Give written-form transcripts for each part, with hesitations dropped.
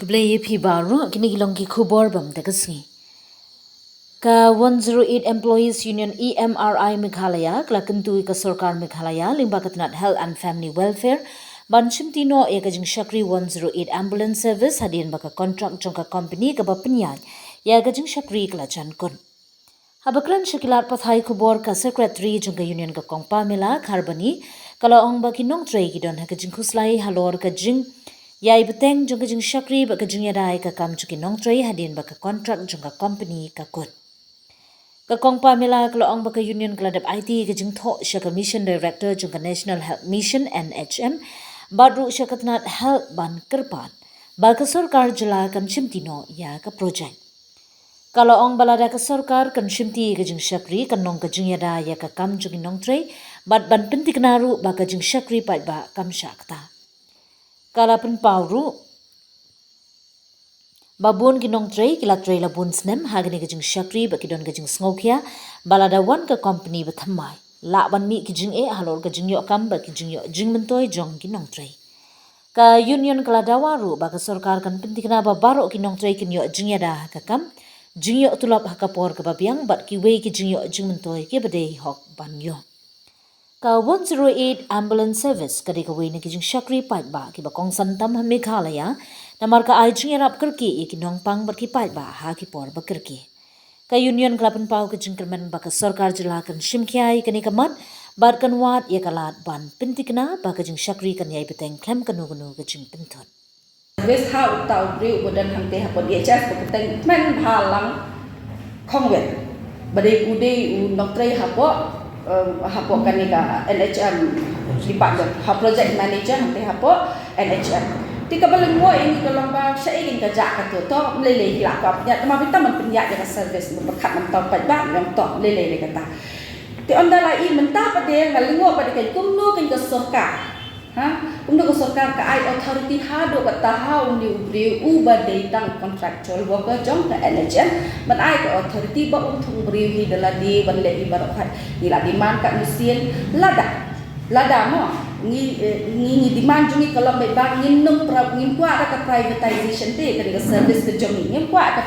Blay pi baru kini gilong ki khubor bam dagasngi. Ka 108 Employees Union EMRI Meghalaya kelakentui ka Sarkar Meghalaya limba katnat Health and Family Welfare banchim tino e ka jing shakri 108 Ambulance Service hadin baka kontrak jongka company ka bapenyan ya ka jing shakri kelachan kun. Habaklan shakilat pathai khubor ka Secretary jongka Union ka Kongpa Mela Kharbani kala ong baki nong tray gidon ha ka jing khuslai halor ka jing Yai beteng jongka jing shakri baka jing yadai ka kam chuki nong tray hadin baka kontrak jongka company ka kun. Ka Kongpa Mela kalaong baka union keladap IT ka jing tho syaka mission director jongka National Health Mission NHM badru syakatnat health ban kerpan baka sarkar jela kan chimtino ya ka project. Kalaong balada ka sarkar kan chimti ka jing shakri kan nong ka jing yada ya ka kam chuki nong tray bad ban pentik naru baka jing shakri pat ba kam syakta. Kala pen pauru babun ginong tray kila tray labun snem hagani gajing shakri bakidon gajing sngokya balada wan ka company bathamai la ban mi gajing halor gajing yo kam bakijing yo jing mentoy jong ginong tray ka union kala dawaru baka sarkar kan pentikna ba baro ginong tray kinyo jing yada ka kam jing yo tulap hakapor ka babiang bat ki we gajing yo jing mentoy ke bade hok ban yo ka 108 Ambulance Service kadi ka wei na kijing shakri pat ba ki ba kong santam ha Meghalaya namar ka ai jing rap kerki ki nong pang bar ki pat ba ha ki por ba kerki ka union klapan pau ka jing kerman ba ka sarkar jila kan shimkhyai kani ka mat bar kan wat ya kalat ban pintikna ba ka jing shakri kan yai beteng klem kanu kanu ka jing pintot Service how tau bri udan hang teh hapon DHS ko peteng men halang kongwet badai ude u noktrai hapo hapo kanika NHM department ha project manager hang teh hapo NHM tika balang mo ini kalau ba sa ingin ka jak ka to lele hilak ka nya ma bita man penyak ya service berkat man tau pat ba yang to lele kata ti onda la i menta pa de ngalingo pa de kai kumno kan ka sorka ha kumno ka sorka ka ai authority ha do ka ta ha uni ubri u ba de tang contractual worker jong ka NHM man ai ka authority ba thung bri hi dala di ban le i barok hai ni la di man ka musien lada mo ni demand jungi kalau ba ngin nung ngin kwa ka privatization te ka service ke jungi ngin kwa ka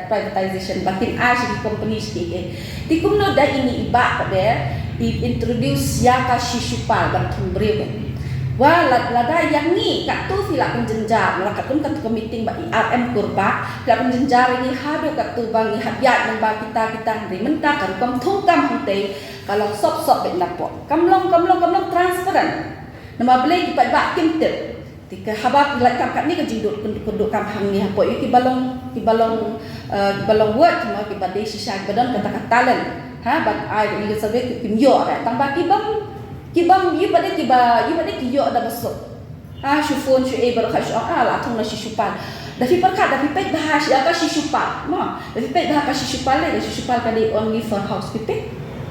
privatization batin ai si company sti ti kumno da ini iba ka de di introduce ya ka shishupal ban thung bri wa lada yang ni ka tu fila kan jenjar la ka kun ka meeting ba RM kurba la kan jenjar ni hado ka tu bang ni habyat nang ba kita ri menta kan kom thung kam hante kalau sop bet lapo kamlong transparent nama beli kipat bak kimte tika habak like kam ni ka jindut kunduk kam hang ni hapo ki balong word ma ki badai sisa badan kata talent ha bat ai ni sabe kim yo ra tang ba ki bang yu badai ki yo da besok ha shufon shu e bar khash la thong na shishupan dafi perkat dafi pet bahas apa shishupan ma dafi pet bahas shishupan le shishupan ka de only for housekeeping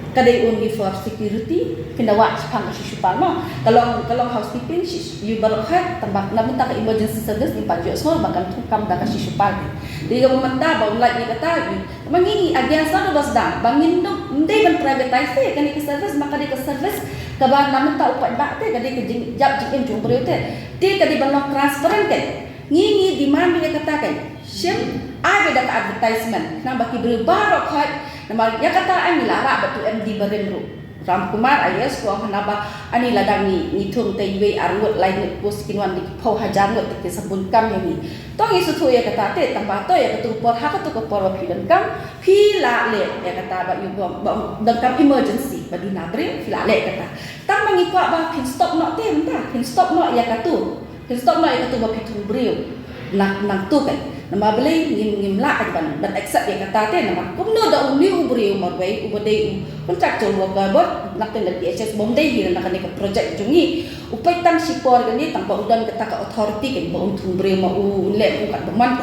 kadai only for security kena wat pang shishupan ma kalau housekeeping you berkhat tambah namun tak emergency service ni pajak semua bahkan tukam dah shishupan dia memanda bau lagi kata mangini agian sana bas dah bangin tu ndai ban privatize kan ke service maka dia ke service ke ban namun tak upat bak te kadai ke jap jikin jung beriu te dia kadai ban transparent kan ngini demand dia katakan sim ai beda ke advertisement nang baki beri barok hat nama ya kata ai lara batu MD Baremru Ram Kumar ayas ko hanaba ani ladang ni thung te we arut lain post kinwan di phau hajar ngot te sabun kam yang ni tong isu thu ya kata te tambah to ya katu por ha katu ko por philan kam phila le ya kata ba yu ba dang emergency ba di nabre phila le kata tang mangi kwa ba pin stop no te menta pin stop no ya katu ba phithung brio nang tu kan nama beli ngim la ban dan accept ya kata te nama kumno da uni ubri umar wei ubade kontraktor worker bot nak ten di HS bom dei hi nak ni project jungi upai tang sipor gani tang ba udan kata ka authority kan ba untung bri ma u le u kat beman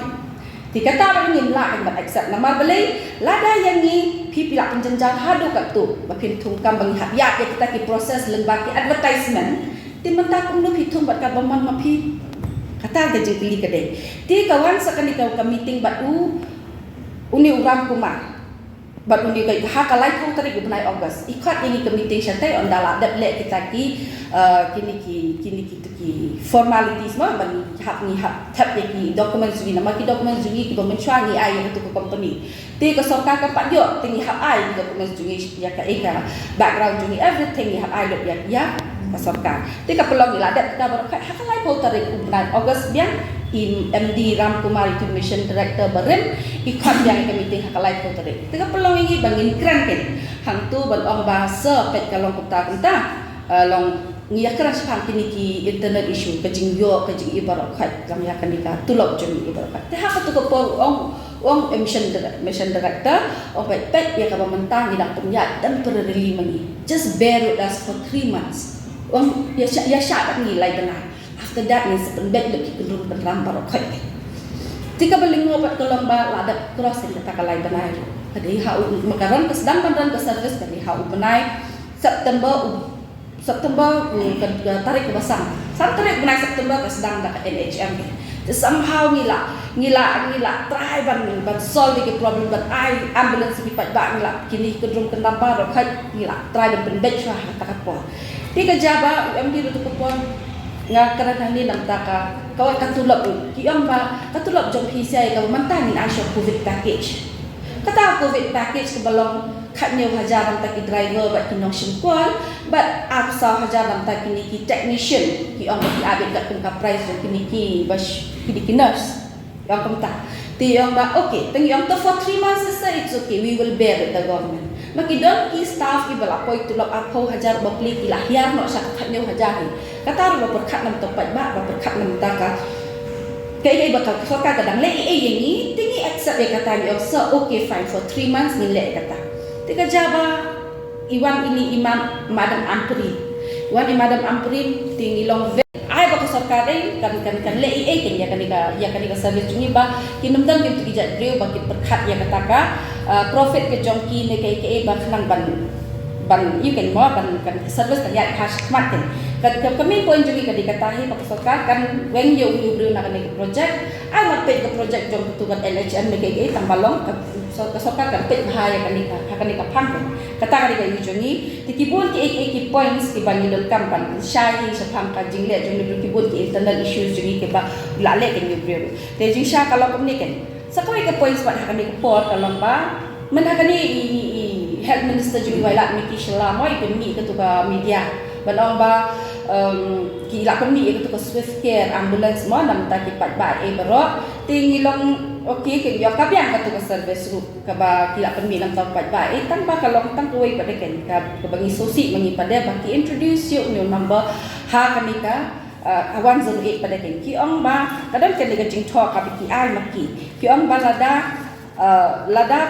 ti kata ba ngim la kan ban accept nama beli lada yang ni pi pila penjenjang hadu kat tu ba pin thung kam bang ya kita ki proses lembaki advertisement ti menta kumno pi thung bat ka beman ma pi kata ke jeli kedai ti kawan sekali kau ke meeting batu uni Ram Kumar But undi kai hakalai pun tarik bunai August. Ikut ini committee syatai on dalam lek kita kini formalities mah bagi hak ni hak tap lagi dokumen sini nama ki dokumen sini ki bermencuang ni ai untuk company. Ti ke sorka ke pak yo tingi hak ai dokumen sini ya ka eka background sini everything hak ai lok ya ke sorka. Ti ke pelong ila dat kita berkat hakalai pun tarik bunai August biang MD Ram Kumar itu Mission Director Berem ikut yang committee hakalai pun tarik. Ti ke pelong ini bangin kran kan. Hang tu ban ong bahasa pet kalong kita long ngiya keras pang kini ki internet issue kajing yo kajing ibarat khat kami akan dika tulok jeng ibarat khat teh apa tu ko ong mission director ong pet ya ka mentang ida penyat dan perreli mani just bear with us for 3 months ong ya syak ni lai benar after that ni sepen bet lek kendung penram barat khat tika beling ngopat kolong ba ladap cross kata kalai benar kadai hau makaran kesedang pandang ke service kadai hau benai September tarik ke basang. Tarik benai September ke sedang dak NHM. Somehow ngila try ban solve the problem but I ambulance bi pat ba ngila kini kedrum kenapa ro khat ngila try ban pendek sah tak apa. Ti ke jaba UMD tu kupon ngakaran ni nam taka kau katulap ki ba katulap jom PCI ka mantan ni Asia COVID package. Kata COVID package ke belong katnya hajar tak driver bat kinong simkuan but afsa hajar tak kini ki technician ki ong ki abet kat pun ka price kini ki bas kini nurse yang kemta ti yang ba okay teng yang to for 3 months it's okay we will bear with the government maki don ki staff ki bala poi tulok apo hajar bapli ki lahiar no sa katnya hajar kata ro perkat nam tempat ba perkat nam taka kaya bakal soka kadang le yang ni tinggi accept dia kata dia so okay fine for 3 months ni le kata tika jaba iwan ini imam madam ampri tinggi long ai bakal soka dai kan le kan ya kan service ni ba kinum dam gitu ijat driu bagi perkat ya kata ka profit ke jongki ne kaya ba nang ban you can more kan service kan ya cash smart kan kami poin juga dikatahi pasokan kan when you bring nak ke project amat pay ke project jom tugas LHM ke tambalong pasokan kan pay bahaya kan ka pang kata kan you jongi tikibun ki points ki bangilon kampan shahi sapang ka jingle jom tikibun ki internal issues jongi ke ba lale kan you bring te jing sha kalau kami kan sakoi ke points wat kan ke port kalau ba menakani health minister juga wala Miki Shalama itu ni ketua media banong ba ki la kami ketua Swift Care ambulance mo nam ta ki pat ba e baro tingi long okay ke yo kapiang ketua service ru ka ba ki la kami nam ta pat ba e tan ba kalong tan tuai pada kan ka bagi sosi mengi pada ba ki introduce you new number ha kami ka 108 pada kan ki ong ba kadang kan dengan jing talk ka ki ai maki ki ong ba lada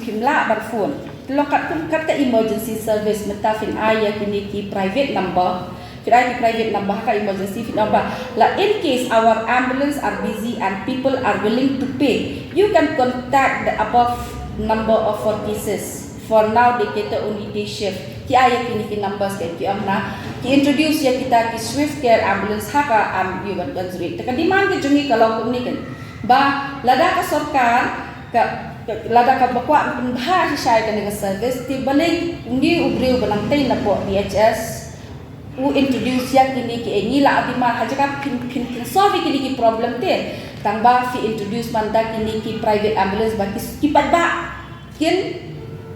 phim la bar phone lokat kat emergency service metafin ayah kini ki private number kira ki private number ka emergency number la in case our ambulance are busy and people are willing to pay you can contact the above number of 4 cases for now they cater only day shift ki ayah kini ki numbers kan ki amna ki introduce ya kita ki Swift Care ambulance haka you kan konsulit tekan di mana ke jungi kalau ni kan ba lada ka sorkar ka lada ka bakwa penbahas syai kan dengan service ti balik ni ubriu benang tai na po DHS u introduce yang kini ki ngila abima haja ka pin solve kini ki problem te tang ba fi introduce manda kini ki private ambulance bagi kipat ba kin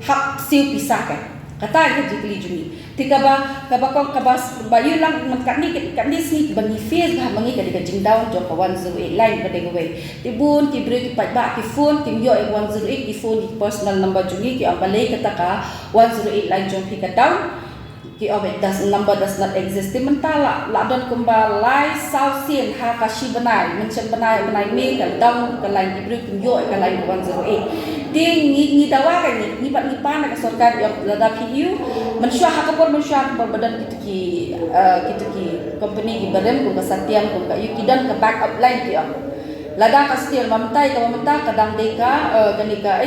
hak siu pisahkan kata ke jikli juni tika ba kabakong kabas bayu lang kan ni sni bani face ba mangi ka jing down jo ka 108 line ba deng we tibun ti break pat ba ki phone tim yo 108 ki phone ki personal number juni ki ambale kata ka 108 line jo pi ka down ki obe number does not exist ti mentala la don kumbalai south sin ha ka shi banai mention banai me ka down ka line ki break tim yo ka line 108 ding ni dawa kan ni pat ni pana ka sorkar yo lada PU mensyah kapor badan kita ki company ki barem ko kasatiam ko ka yukidan ka backup line ki lada ka still mamtai kadang deka kanika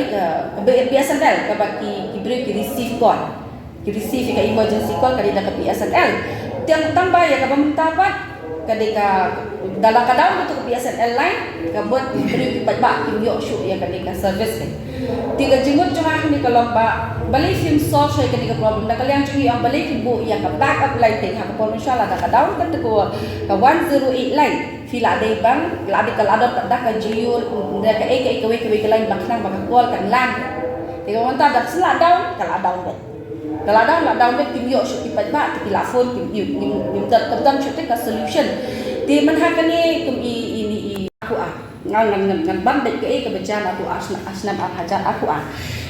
BSNL ka baki ki break ki receive call ka emergency call kadida ka BSNL tiang tambah ya ka mamtapat kadika dalam kadang untuk BSNL line buat beri baik kim yo shu ya kan ka service ni tiga jenggot cuma ni kalau balik film solve saya kan problem dah kalian cuma yang balik ibu yang ka back up line ting ha ko insyaallah dah ka down kan ko ka 108 line fila dai bang la di kalau ada tak ka jiul dah ka ke line baknang bak call kan lan tiga mantap dah sela down kalau down bet kalau down bet kim yo shu ki baik ki la phone kim yu tam shu ka solution di manhakan ni kum ini aku ngan bandit ke kebencian aku asnam hajar aku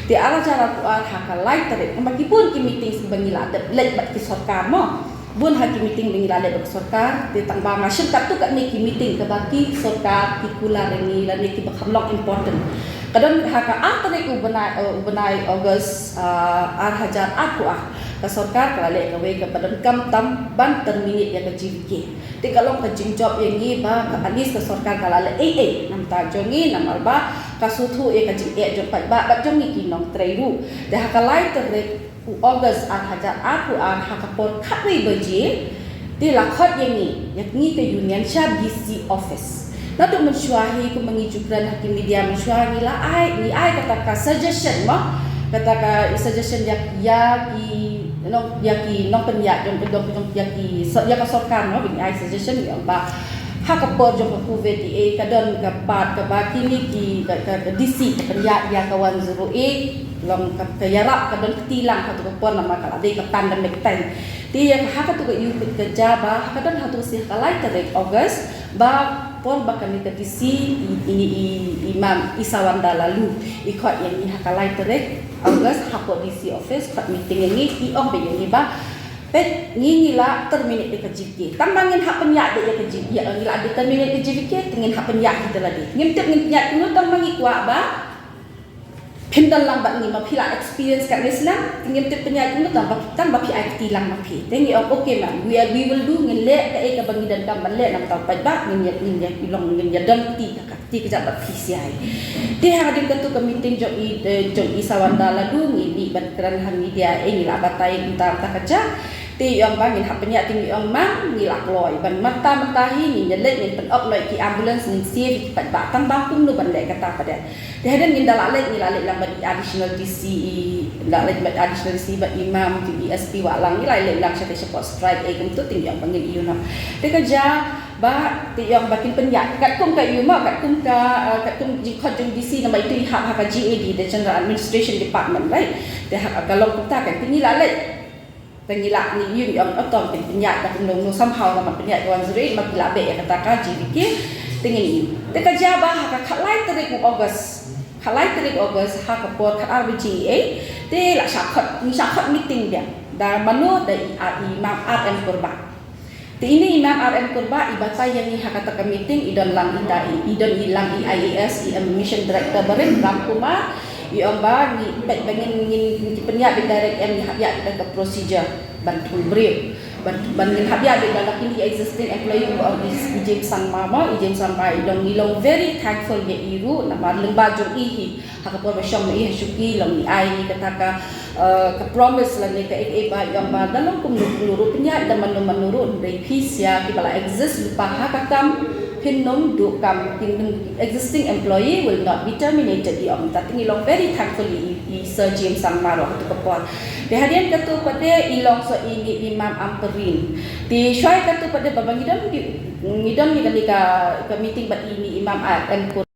di ala cara aku haka like tadi meskipun ki meeting sebangila ada let bat ki sarkar mo bun haki meeting bangila ada sarkar di tangba masyarakat tu kat ni ki meeting ke baki sarkar ki kula ni la ni ki bakhamlok important kadon haka tadi ubenai August hajar aku ka sarkar ka le ka we ka padan kam tam ban terminate ya ka JVK ti kalau ka job yang ni ba ka anis ka sarkar ka le nam ta jongi nam ba ka suthu e ka jing e job ba jongi ki nong treiru de ha ka lai terre August hajar aku ha ka por khatwi beji ti la khat yang ni ka union sha BC office na tu mensyuahi ku mengijukan hakim media mensyuahi la ai kata ka suggestion mo kata ka suggestion yaki no penyak jom yaki ka sarkar no bing ai suggestion yang ba ha ka por jom ku VTA kadon ka pat ka ba kini ki ka DC penyak ya ka 108 long ka yarap kadon ketilang ka tu por nama ka ade ka tan dan mek ti ya ha ka tu ka yu kerja ba ha kadon ha tu sih ka lai tarik August ba por bakal ka DC ini Imam Isawanda lalu ikut yang ni ha ka lai tarik August hapo DC office kat meeting yang ni be yang ni ba pet ni la terminate de KJVK tambangin hak penyak de KJVK ya la de terminate de KJVK dengan hak penyak kita lagi ngimtep penyak tu tambangi kuat ba pendal lang ba ni ma phila experience kat Islam ngimtep penyak tu tambah pi IT lang ma phi tengi okay ma we will do ngele ka bangi dan kam le nam tau pai ba ngin ilong ngin dan ti ka jabat PCI di hadir ketu ke meeting jog Isawanda lalu ngini ban keran han media ni la batai entar ta kerja ti yang bangin hak penyak tinggi yang mang ni lak loy ban matahi ni nyelet ni pen op loy ki ambulance ni save pat ba tang bakum lu ban le kata pada di hadir ngin dalale ni lale lam additional DC dalale additional DC ba imam ti ESP wa lang ni lale lang syate support strike kum tu tinggi yang bangin iu na de kerja ba ti yang bakin penyak kat kum ka iu ma kat kum jikot jeng DC nama itu hak GAD the General Administration Department right de hak kalau kita kan tinggi lale pengilak ni yun yang otom penyak dah penung somehow nama penyak kawan zuri makila be kata ka JVK tingin ni teka jaba ha ka lai tarik August ha ka por ka RBGA te la syakhat meeting dia da manu da Imam RM Kurba te ini Imam RM Kurba ibatai yang ni ha kata ka meeting idon lang ilang IAS Mission Director Barin Ram Kumar yang ba ni pengen penyak direct em ya kita procedure bantu beliau bantu habia de dalam ini existing employee of this Ijem Sangma ilong very thankful ye iru nama lembaga ihi hakapor basyam ihi syuki long ni ai kata ka promise la ni ka ba yang ba dalam kumuru penyak dan menurut dari PCI kibala exist lupa hakakam Pinnum do kam existing employee will not be terminated di om tapi ilong very thankfully Sir James Sangmaro tu kepon di hadian katu pada ilong so ini Imam Amperin di syai katu pada babang ngidam ni ka meeting bat ini Imam RM